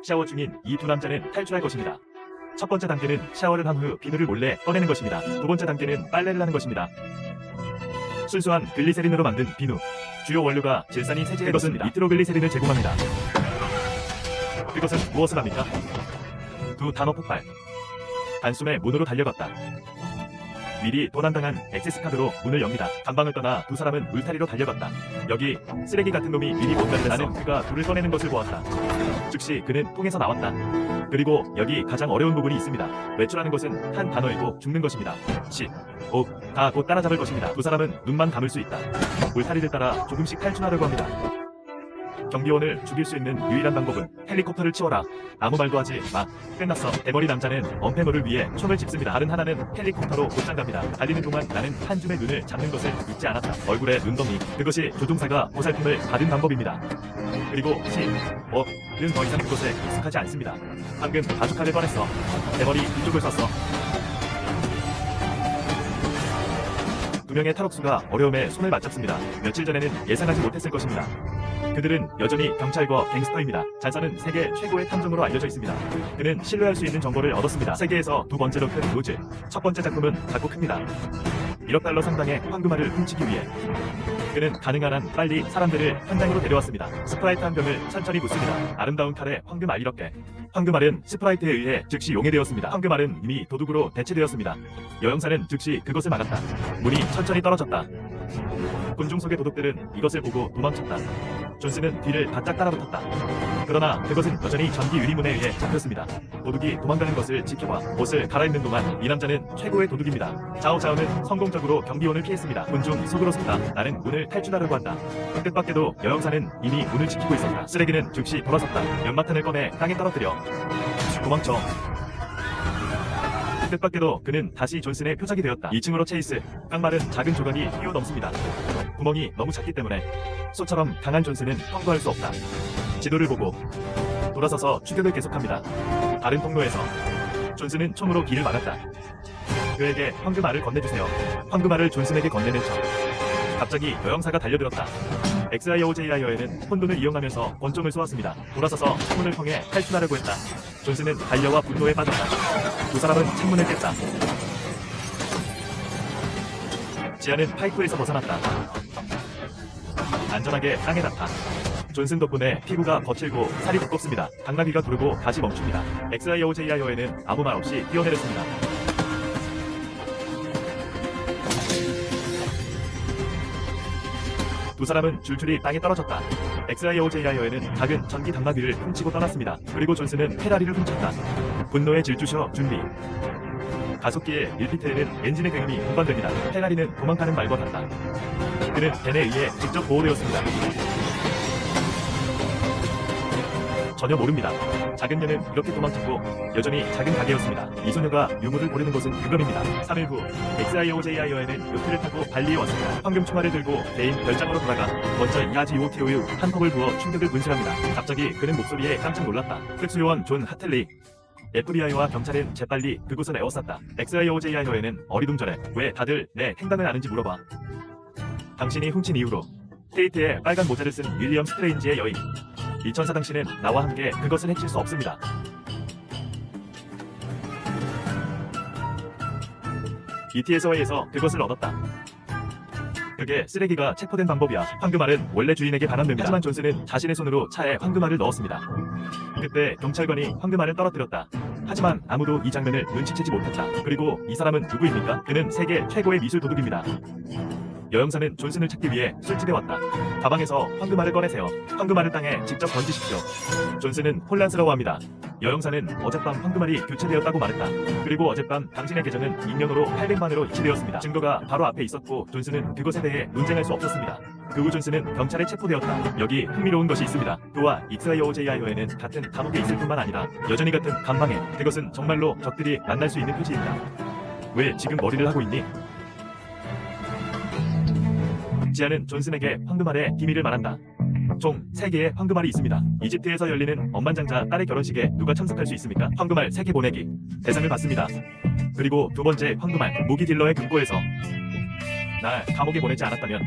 샤워 중인 이 두 남자는 탈출할 것입니다. 첫 번째 단계는 샤워를 한 후 비누를 몰래 꺼내는 것입니다. 두 번째 단계는 빨래를 하는 것입니다. 순수한 글리세린으로 만든 비누. 주요 원료가 질산인 세제의 것은 니트로글리세린을 제공합니다. 그것은 무엇을 합니까? 두 단어 폭발. 단숨에 문으로 달려갔다. 미리 도난당한 액세스카드로 문을 엽니다. 감방을 떠나 두 사람은 울타리로 달려갔다. 여기 쓰레기 같은 놈이 미리 뭔가를 했어. 나는 그가 둘을 꺼내는 것을 보았다. 즉시 그는 통에서 나왔다. 그리고 여기 가장 어려운 부분이 있습니다. 외출하는 것은 한 단어이고 죽는 것입니다. 다 곧 따라잡을 것입니다. 두 사람은 눈만 감을 수 있다. 울타리를 따라 조금씩 탈출하려고 합니다. 경비원을 죽일 수 있는 유일한 방법은 헬리콥터를 치워라. 아무 말도 하지 마. 끝났어. 대머리 남자는 엄폐물을 위해 총을 짚습니다. 다른 하나는 헬리콥터로 곧장 갑니다. 달리는 동안 나는 한 줌의 눈을 잡는 것을 잊지 않았다. 얼굴에 눈덩이. 그것이 조종사가 보살핌을 받은 방법입니다. 그리고 는 더 이상 그것에 익숙하지 않습니다. 방금 바주카를 꺼냈어. 대머리 이쪽을 쐈어. 두 명의 탈옥수가 어려움에 손을 맞잡습니다. 며칠 전에는 예상하지 못했을 것입니다. 그들은 여전히 경찰과 갱스터입니다. 잔사는 세계 최고의 탐정으로 알려져 있습니다. 그는 신뢰할 수 있는 정보를 얻었습니다. 세계에서 두 번째로 큰 로즈. 첫 번째 작품은 작고 큽니다. 1억 달러 상당의 황금알을 훔치기 위해 그는 가능한 한 빨리 사람들을 현장으로 데려왔습니다. 스프라이트 한 병을 천천히 붓습니다. 아름다운 칼에 황금알 1억 개. 황금알은 스프라이트에 의해 즉시 용해되었습니다. 황금알은 이미 도둑으로 대체되었습니다. 여영사는 즉시 그것을 막았다. 문이 천천히 떨어졌다. 군중 속의 도둑들은 이것을 보고 도망쳤다. 존스는 뒤를 바짝 따라붙었다. 그러나 그것은 여전히 전기 유리문에 의해 잡혔습니다. 도둑이 도망가는 것을 지켜봐. 옷을 갈아입는 동안 이 남자는 최고의 도둑입니다. 자오자오는 성공적으로 경비원을 피했습니다. 군중 속으로 섰다. 나는 문을 탈출하려고 한다. 뜻밖에도 여영사는 이미 문을 지키고 있었다. 쓰레기는 즉시 돌아섰다. 연마탄을 꺼내 땅에 떨어뜨려. 도망쳐. 뜻밖에도 그는 다시 존슨의 표적이 되었다. 2층으로 체이스. 깡말은 작은 조각이 뛰어넘습니다. 구멍이 너무 작기 때문에 소처럼 강한 존슨은 통과할 수 없다. 지도를 보고 돌아서서 추격을 계속합니다. 다른 통로에서 존슨은 총으로 길을 막았다. 그에게 황금알을 건네주세요. 황금알을 존슨에게 건네는 척. 갑자기 여영사가 달려들었다. XIOJI어에는 혼돈을 이용하면서 권총을 쏘았습니다. 돌아서서 창문을 통해 탈출하려고 했다. 존슨은 달려와 분노에 빠졌다. 두 사람은 창문을 깼다. 지하는 파이프에서 벗어났다. 안전하게 땅에 닿다. 존슨 덕분에 피부가 거칠고 살이 두껍습니다. 당나귀가 두르고 다시 멈춥니다. XIOJI어에는 아무 말 없이 뛰어내렸습니다. 두 사람은 줄줄이 땅에 떨어졌다. XIOJI어에는 작은 전기 당나귀를 훔치고 떠났습니다. 그리고 존슨은 페라리를 훔쳤다. 분노의 질주셔 준비. 가속기의 1피트에는 엔진의 굉음이 운반됩니다. 페라리는 도망가는 말과 같다. 그는 벤에 의해 직접 보호되었습니다. 전혀 모릅니다. 작은 년은 이렇게 도망쳤고 여전히 작은 가게였습니다. 이 소녀가 유물을 고르는 것은 그금입니다. 3일 후 XIOJI어에는 요트를 타고 발리에 왔습니다. 황금 총알을 들고 개인 별장으로 돌아가 먼저 이아지오티오유 한 컵을 부어 충격을 분출합니다. 갑자기 그는 목소리에 깜짝 놀랐다. 특수요원 존 하틀리. FBI와 경찰은 재빨리 그곳을 에워쌌다. XIOJI어에는 어리둥절해. 왜 다들 내 행방을 아는지 물어봐. 당신이 훔친 이후로 테이트에 빨간 모자를 쓴 윌리엄 스트레인지의 여인. 이 천사 당신은 나와 함께 그것을 해칠 수 없습니다. ETS와에서 그것을 얻었다. 그게 쓰레기가 체포된 방법이야. 황금알은 원래 주인에게 반환됩니다. 하지만 존슨은 자신의 손으로 차에 황금알을 넣었습니다. 그때 경찰관이 황금알을 떨어뜨렸다. 하지만 아무도 이 장면을 눈치채지 못했다. 그리고 이 사람은 누구입니까? 그는 세계 최고의 미술 도둑입니다. 여영사는 존슨을 찾기 위해 술집에 왔다. 가방에서 황금알을 꺼내세요. 황금알을 땅에 직접 던지십시오. 존슨은 혼란스러워합니다. 여영사는 어젯밤 황금알이 교체되었다고 말했다. 그리고 어젯밤 당신의 계정은 익명으로 800만으로 이체되었습니다. 증거가 바로 앞에 있었고 존슨은 그것에 대해 논쟁할 수 없었습니다. 그 후 존슨은 경찰에 체포되었다. 여기 흥미로운 것이 있습니다. 그와 XIOJI어에는 같은 감옥에 있을 뿐만 아니라 여전히 같은 감방에 그것은 정말로 적들이 만날 수 있는 표지입니다. 왜 지금 머리를 하고 있니? 지아는 존슨에게 황금알의 비밀을 말한다. 총 3개의 황금알이 있습니다. 이집트에서 열리는 억만장자 딸의 결혼식에 누가 참석할 수 있습니까? 황금알 3개 보내기. 대상을 받습니다. 그리고 두 번째 황금알 무기 딜러의 금고에서 날 감옥에 보내지 않았다면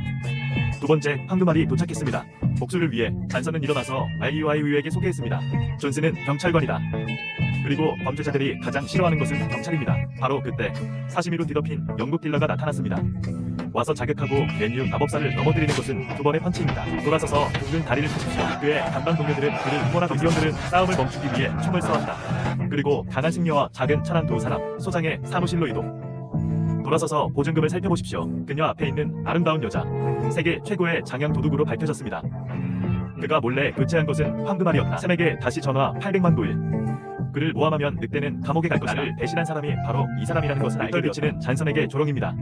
두 번째 황금알이 도착했습니다. 복수를 위해 잔선은 일어나서 알리와이유에게 소개했습니다. 존슨은 경찰관이다. 그리고 범죄자들이 가장 싫어하는 것은 경찰입니다. 바로 그때 사시미로 뒤덮인 영국 딜러가 나타났습니다. 와서 자극하고 맨유 마법사를 넘어뜨리는 것은 두 번의 펀치입니다. 돌아서서 둥근 다리를 타십시오. 그의 간반 동료들은 그를 응원하고 경비원들은 싸움을 멈추기 위해 총을 쏘았다. 그리고 강한 승려와 작은 천한 두 사람, 소장의 사무실로 이동. 돌아서서 보증금을 살펴보십시오. 그녀 앞에 있는 아름다운 여자, 세계 최고의 장양 도둑으로 밝혀졌습니다. 그가 몰래 교체한 것은 황금알이었다. 샘에게 다시 전화 800만 도일. 그를 모함하면 늑대는 감옥에 갈 것이다. 나를 배신한 사람이 바로 이 사람이라는 것을 알게 비치는 잔선에게 조롱입니다.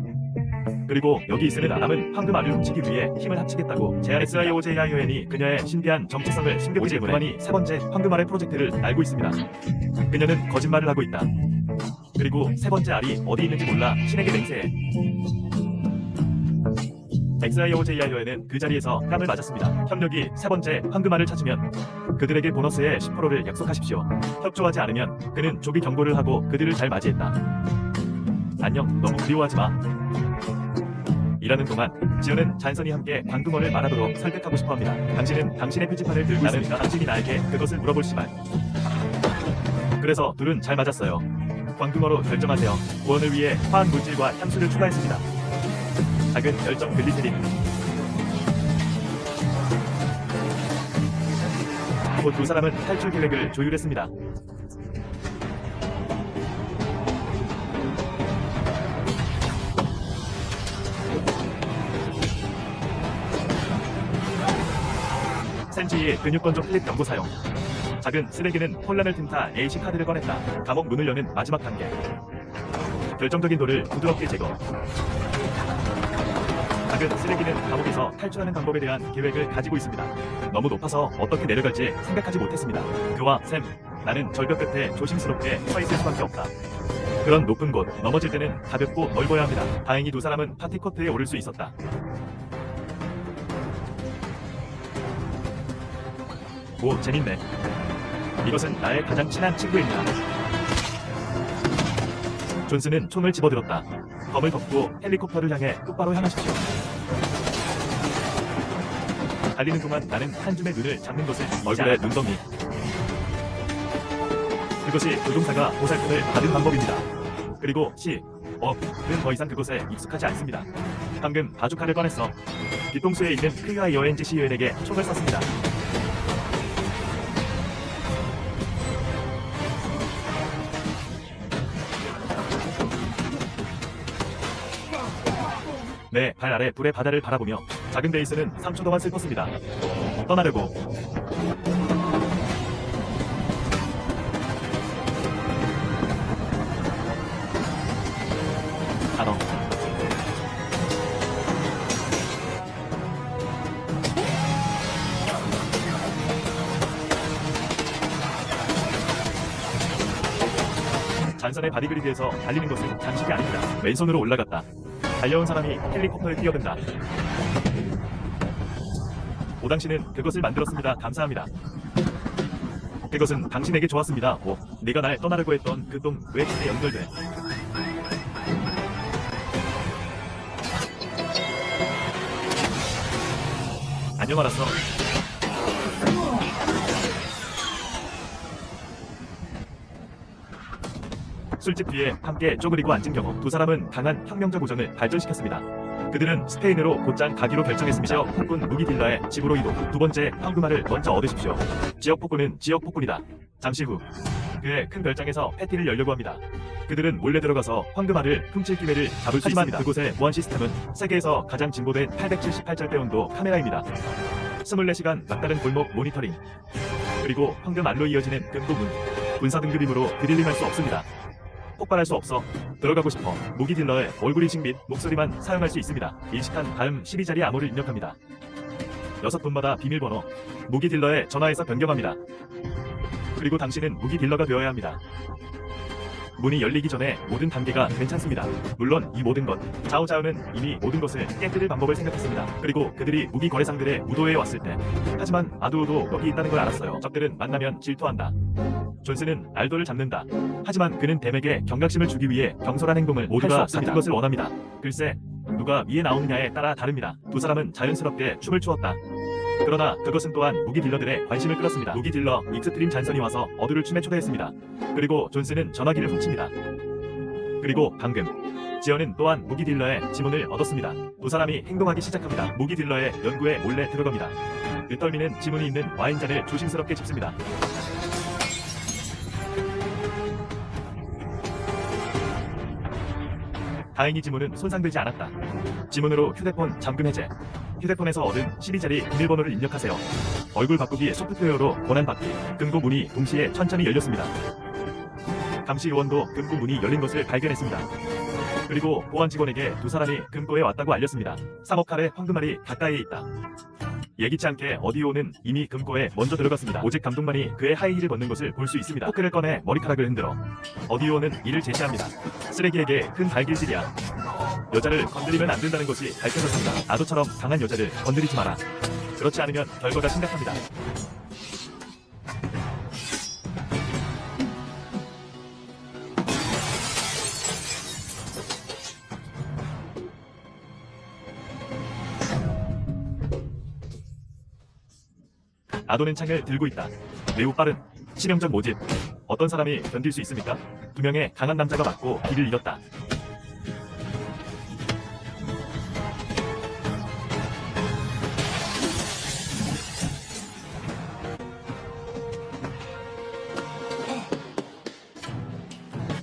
그리고 여기 있으는 남은 황금알을 훔치기 위해 힘을 합치겠다고 제안했으나 SIOJION이 그녀의 신비한 정체성을 숨겼기 때문에 그만이 세 번째 황금알의 프로젝트를 알고 있습니다. 그녀는 거짓말을 하고 있다. 그리고 세 번째 알이 어디 있는지 몰라 신에게 맹세해. SIOJION은 그 자리에서 뺨을 맞았습니다. 협력이 세 번째 황금알을 찾으면 그들에게 보너스의 10%를 약속하십시오. 협조하지 않으면 그는 조기 경고를 하고 그들을 잘 맞이했다. 안녕, 너무 그리워하지 마. 일하는 동안 지연은 잔선이 함께 광금어를 말하도록 설득하고 싶어합니다. 당신은 당신의 표지판을 들고 있으니까 당신이 나에게 그것을 물어볼 시발. 그래서 둘은 잘 맞았어요. 광금어로 결정하세요. 구원을 위해 화학 물질과 향수를 추가했습니다. 작은 열정 글리세린. 곧 두 사람은 탈출 계획을 조율했습니다. 센지의 근육 건조 플립 경고 사용. 작은 쓰레기는 혼란을 틈타 A시 카드를 꺼냈다. 감옥 문을 여는 마지막 단계. 결정적인 돌을 부드럽게 제거. 작은 쓰레기는 감옥에서 탈출하는 방법에 대한 계획을 가지고 있습니다. 너무 높아서 어떻게 내려갈지 생각하지 못했습니다. 그와 샘, 나는 절벽 끝에 조심스럽게 서 있을 수밖에 없다. 그런 높은 곳, 넘어질 때는 가볍고 넓어야 합니다. 다행히 두 사람은 파티 코트에 오를 수 있었다. 오, 재밌네. 이것은 나의 가장 친한 친구입니다. 존슨은 총을 집어들었다. 검을 덮고 헬리콥터를 향해 똑바로 향하십시오. 달리는 동안 나는 한 줌의 눈을 잡는 것을 얼굴에 눈덩이. 그것이 조종사가 보살핌을 받은 방법입니다. 그리고 그는 더 이상 그것에 익숙하지 않습니다. 방금 바주카를 꺼냈어. 뒤통수에 있는 KIONGCUN에게 총을 쐈습니다. 내 발 아래 불의 바다를 바라보며 작은 베이스는 3초 동안 슬펐습니다. 떠나려고. 단어. 잔선의 바디그리드에서 달리는 것은 장식이 아닙니다. 왼손으로 올라갔다. 달려온 사람이 헬리콥터에 뛰어든다. 오당신은 그것을 만들었습니다. 감사합니다. 그것은 당신에게 좋았습니다. 네가 날 떠나려고 했던 그 똥 왜 그때 연결돼? 안녕 알았어. 술집 뒤에 함께 쪼그리고 앉은 경우 두 사람은 강한 혁명적 우정을 발전시켰습니다. 그들은 스페인으로 곧장 가기로 결정했습니다. 지역 폭군 무기 딜러의 집으로 이동. 두 번째 황금알을 먼저 얻으십시오. 지역 폭군은 지역 폭군이다. 잠시 후 그의 큰 별장에서 패티를 열려고 합니다. 그들은 몰래 들어가서 황금알을 훔칠 기회를 잡을 수 있습니다. 그곳의 보안 시스템은 세계에서 가장 진보된 878절대 온도 카메라입니다. 24시간 막다른 골목 모니터링. 그리고 황금알로 이어지는 금고문. 군사 등급이므로 드릴링할 수 없습니다. 폭발할 수 없어. 들어가고 싶어. 무기 딜러의 얼굴 인식 및 목소리만 사용할 수 있습니다. 인식한 다음 12자리 암호를 입력합니다. 6분마다 비밀번호. 무기 딜러의 전화에서 변경합니다. 그리고 당신은 무기 딜러가 되어야 합니다. 문이 열리기 전에 모든 단계가 괜찮습니다. 물론 이 모든 것. 자오자오는 이미 모든 것을 깨뜨릴 방법을 생각했습니다. 그리고 그들이 무기 거래상들의 무도회에 왔을 때. 하지만 아두오도 여기 있다는 걸 알았어요. 적들은 만나면 질투한다. 존슨은 알도를 잡는다. 하지만 그는 댐에게 경각심을 주기 위해 경솔한 행동을 모두가 같은 것을 원합니다. 글쎄, 누가 위에 나오느냐에 따라 다릅니다. 두 사람은 자연스럽게 춤을 추었다. 그러나 그것은 또한 무기 딜러들의 관심을 끌었습니다. 무기 딜러 익스트림 잔선이 와서 어두를 춤에 초대했습니다. 그리고 존슨은 전화기를 훔칩니다. 그리고 방금 지연은 또한 무기 딜러의 지문을 얻었습니다. 두 사람이 행동하기 시작합니다. 무기 딜러의 연구에 몰래 들어갑니다. 으떨미는 지문이 있는 와인잔을 조심스럽게 집습니다. 다행히 지문은 손상되지 않았다. 지문으로 휴대폰 잠금 해제. 휴대폰에서 얻은 시리자리 비밀번호를 입력하세요. 얼굴 바꾸기 소프트웨어로 권한 받기. 금고 문이 동시에 천천히 열렸습니다. 감시 요원도 금고 문이 열린 것을 발견했습니다. 그리고 보안 직원에게 두 사람이 금고에 왔다고 알렸습니다. 3억 칼의 황금알이 가까이에 있다. 예기치 않게 어디오는 이미 금고에 먼저 들어갔습니다. 오직 감독만이 그의 하이힐을 벗는 것을 볼 수 있습니다. 포크를 꺼내 머리카락을 흔들어 어디오는 이를 제시합니다. 쓰레기에게 큰 발길질이야. 여자를 건드리면 안 된다는 것이 밝혀졌습니다. 아도처럼 강한 여자를 건드리지 마라. 그렇지 않으면 결과가 심각합니다. 아도는 창을 들고 있다. 매우 빠른 치명적 모집. 어떤 사람이 견딜 수 있습니까? 두 명의 강한 남자가 맞고 길을 잃었다.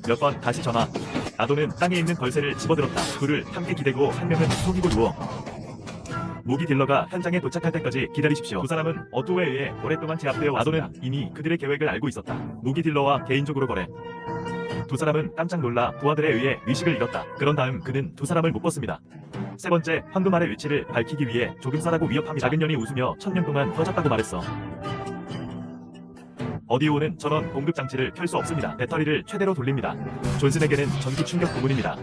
몇 번 다시 전화. 아도는 땅에 있는 걸쇠를 집어들었다. 둘을 함께 기대고 한 명은 속이고 누워. 무기 딜러가 현장에 도착할 때까지 기다리십시오. 두 사람은 어두에 의해 오랫동안 제압되어 왔습니다. 아도는 이미 그들의 계획을 알고 있었다. 무기 딜러와 개인적으로 거래. 두 사람은 깜짝 놀라 부하들에 의해 의식을 잃었다. 그런 다음 그는 두 사람을 못 봤습니다. 세 번째, 황금알의 위치를 밝히기 위해 조금 싸라고 위협합니다. 작은 년이 웃으며 1000년 동안 퍼졌다고 말했어. 어디오는 전원 공급 장치를 켤 수 없습니다. 배터리를 최대로 돌립니다. 존슨에게는 전기 충격 부문입니다.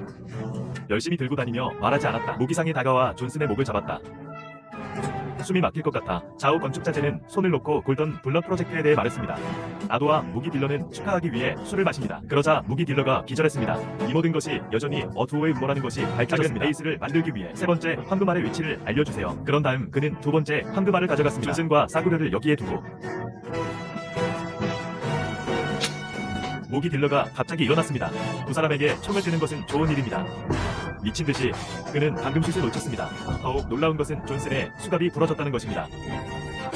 열심히 들고 다니며 말하지 않았다. 무기상이 다가와 존슨의 목을 잡았다. 숨이 막힐 것 같아. 좌우 건축자재는 손을 놓고 골던 블럭 프로젝트에 대해 말했습니다. 아도와 무기 딜러는 축하하기 위해 술을 마십니다. 그러자 무기 딜러가 기절했습니다. 이 모든 것이 여전히 어두오의 음모라는 것이 밝혀졌습니다. 베이스를 만들기 위해 세 번째 황금알의 위치를 알려주세요. 그런 다음 그는 두 번째 황금알을 가져갔습니다. 존슨과 싸구려를 여기에 두고 무기 딜러가 갑자기 일어났습니다. 두 사람에게 총을 쥐는 것은 좋은 일입니다. 미친 듯이 그는 방금 슛을 놓쳤습니다. 더욱 놀라운 것은 존슨의 수갑이 부러졌다는 것입니다.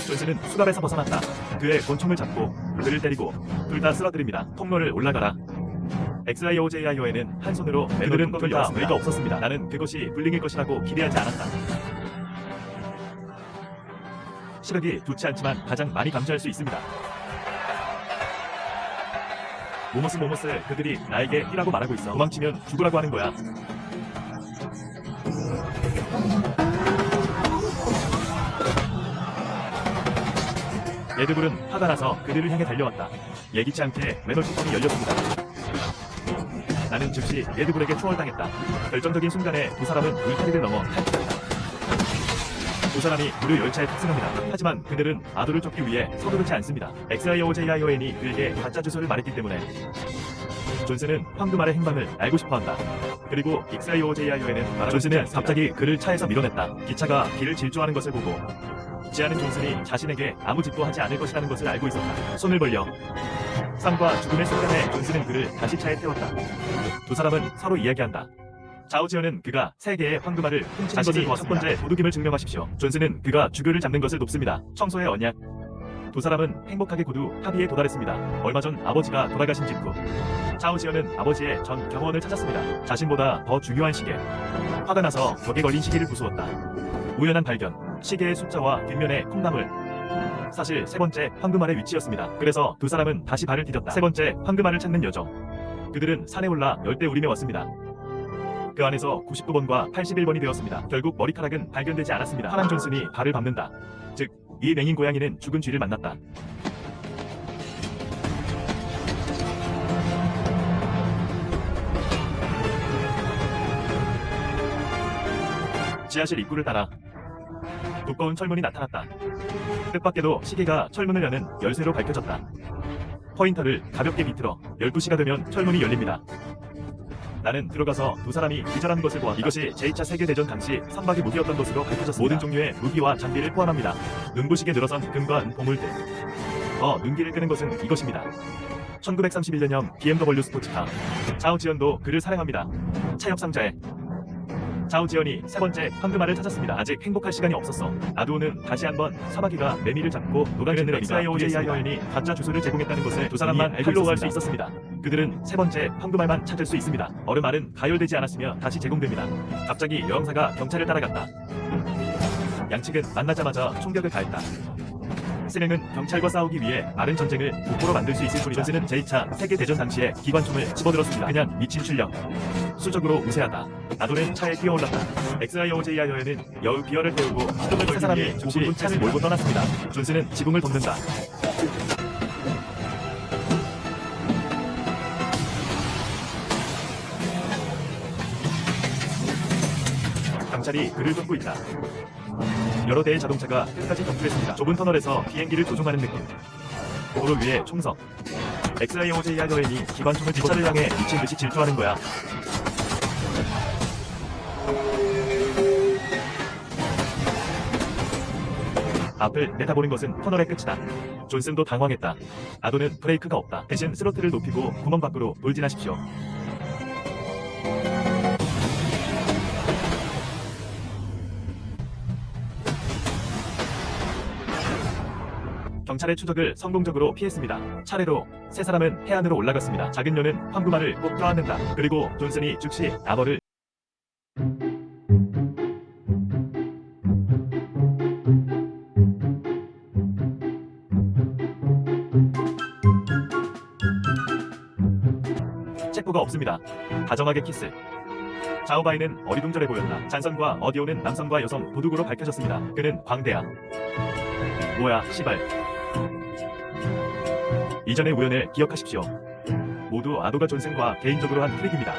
존슨은 수갑에서 벗어났다. 그의 권총을 잡고 그를 때리고 둘 다 쓰러뜨립니다. 통로를 올라가라. XIOJIO에는 한 손으로 그들은 둘 다 의가 없었습니다. 나는 그것이 불링일 것이라고 기대하지 않았다. 시력이 좋지 않지만 가장 많이 감지할 수 있습니다. 모모스 그들이 나에게 뛰라고 말하고 있어. 도망치면 죽으라고 하는 거야. 레드불은 화가 나서 그들을 향해 달려왔다. 예기치 않게 레놀트폰이 열렸습니다. 나는 즉시 레드불에게 추월당했다. 결정적인 순간에 두 사람은 울타리를 넘어 탈출했다. 두 사람이 무료 열차에 탑승합니다. 하지만 그들은 아도를 쫓기 위해 서두르지 않습니다. XIOJION이 그에게 가짜 주소를 말했기 때문에 존슨은 황금알의 행방을 알고 싶어한다. 그리고 XIOJION은 존슨은 갑자기 그를 차에서 밀어냈다. 기차가 길을 질주하는 것을 보고 지하는 존슨이 자신에게 아무 짓도 하지 않을 것이라는 것을 알고 있었다. 손을 벌려 삶과 죽음의 순간에 존슨은 그를 다시 차에 태웠다. 두 사람은 서로 이야기한다. 자오지어는 그가 세 개의 황금알을 훔친 것을 보았습니다. 첫 번째 도둑임을 증명하십시오. 존슨은 그가 주교를 잡는 것을 돕습니다. 청소의 언약. 두 사람은 행복하게 구두 합의에 도달했습니다. 얼마 전 아버지가 돌아가신 직후 자오지어는 아버지의 전 경호원을 찾았습니다. 자신보다 더 중요한 시계. 화가 나서 벽에 걸린 시계를 부수었다. 우연한 발견. 시계의 숫자와 뒷면의 콩나물. 사실 세 번째 황금알의 위치였습니다. 그래서 두 사람은 다시 발을 디뎠다. 세 번째 황금알을 찾는 여정. 그들은 산에 올라 열대우림에 왔습니다. 그 안에서 99번과 81번이 되었습니다. 결국 머리카락은 발견되지 않았습니다. 하난 존슨이 발을 밟는다. 즉, 이 맹인 고양이는 죽은 쥐를 만났다. 지하실 입구를 따라 두꺼운 철문이 나타났다. 뜻밖에도 시계가 철문을 여는 열쇠로 밝혀졌다. 포인터를 가볍게 비틀어 12시가 되면 철문이 열립니다. 나는 들어가서 두 사람이 기절하는 것을 보았다. 이것이 제2차 세계대전 당시 선박의 무기였던 것으로 밝혀졌습니다. 모든 종류의 무기와 장비를 포함합니다. 눈부시게 늘어선 금과 은, 보물들. 더 눈길을 끄는 것은 이것입니다. 1931년형 BMW 스포츠카. 자오지연도 그를 사랑합니다. 차협 상자에 자오지연이 세 번째 황금알을 찾았습니다. 아직 행복할 시간이 없었어. 아두오는 다시 한번 서마기가 매미를 잡고 노란진을 XIOJI 여인이 가짜 주소를 제공했다는 것을 두 사람만 팔로우할 수 있었습니다. 그들은 세 번째 황금알만 찾을 수 있습니다. 얼음알은 가열되지 않았으며 다시 제공됩니다. 갑자기 여왕사가 경찰을 따라갔다. 양측은 만나자마자 총격을 가했다. 세령은 경찰과 싸우기 위해 마른 전쟁을 목표로 만들 수 있을 뿐이다. 존스는 제2차 세계대전 당시에 기관총을 집어들었습니다. 그냥 미친 출력. 수적으로 우세하다. 아도는 차에 뛰어올랐다. XIOJI 여인은 여우 비어를 태우고 시동을 세 사람이 조금 차를 몰고 떠났습니다. 존스는 지붕을 덮는다. 경찰이 그를 돕고 있다. 여러 대의 자동차가 끝까지 격투했습니다. 좁은 터널에서 비행기를 조종하는 느낌. 도로 위에 총성. XIOJI 여인이 기관총을 차를 향해 미친 듯이 질주하는 거야. 앞을 내다보는 것은 터널의 끝이다. 존슨도 당황했다. 아도는 브레이크가 없다. 대신 스로틀을 높이고 구멍 밖으로 돌진하십시오. 경찰의 추적을 성공적으로 피했습니다. 차례로 세 사람은 해안으로 올라갔습니다. 작은 녀는 황금알을 꼭 껴안는다. 그리고 존슨이 즉시 아버를 체포가 없습니다. 다정하게 키스. 자오바이는 어리둥절해 보였다. 잔선과 어디오는 남성과 여성 도둑으로 밝혀졌습니다. 그는 광대야. 뭐야, 시발. 이전의 우연을 기억하십시오. 모두 아도가 존슨과 개인적으로 한 트릭입니다.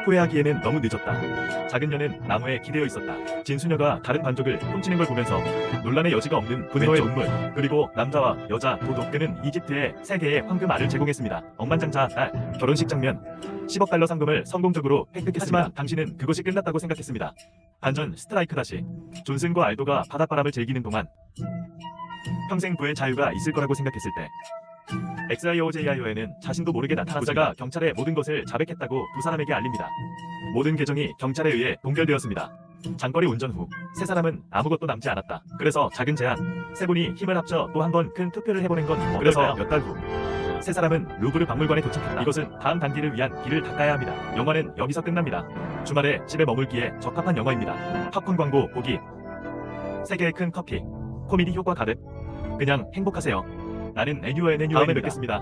후회하기에는 너무 늦었다. 작은 녀는 나무에 기대어 있었다. 진수녀가 다른 반족을 훔치는 걸 보면서 논란의 여지가 없는 분노의 운물, 그리고 남자와 여자 도둑. 그는 이집트에 3개의 황금알을 제공했습니다. 억만장자 딸 결혼식 장면. 10억 달러 상금을 성공적으로 획득했습니다. 하지만 당신은 그것이 끝났다고 생각했습니다. 반전 스트라이크 다시. 존슨과 알도가 바닷바람을 즐기는 동안 평생 부의 자유가 있을 거라고 생각했을 때 XIOJI 여인은 자신도 모르게 나타났습니다. 부자가 경찰에 모든 것을 자백했다고 두 사람에게 알립니다. 모든 계정이 경찰에 의해 동결되었습니다. 장거리 운전 후 세 사람은 아무것도 남지 않았다. 그래서 작은 제안. 세 분이 힘을 합쳐 또 한 번 큰 투표를 해보는 건 어떨까요? 그래서 몇 달 후 세 사람은 루브르 박물관에 도착했다. 이것은 다음 단계를 위한 길을 닦아야 합니다. 영화는 여기서 끝납니다. 주말에 집에 머물기에 적합한 영화입니다. 팝콘 광고 보기. 3개의 큰 커피. 코미디 효과 가득. 그냥 행복하세요. 나는 NUNU입니다. 다음에 뵙겠습니다.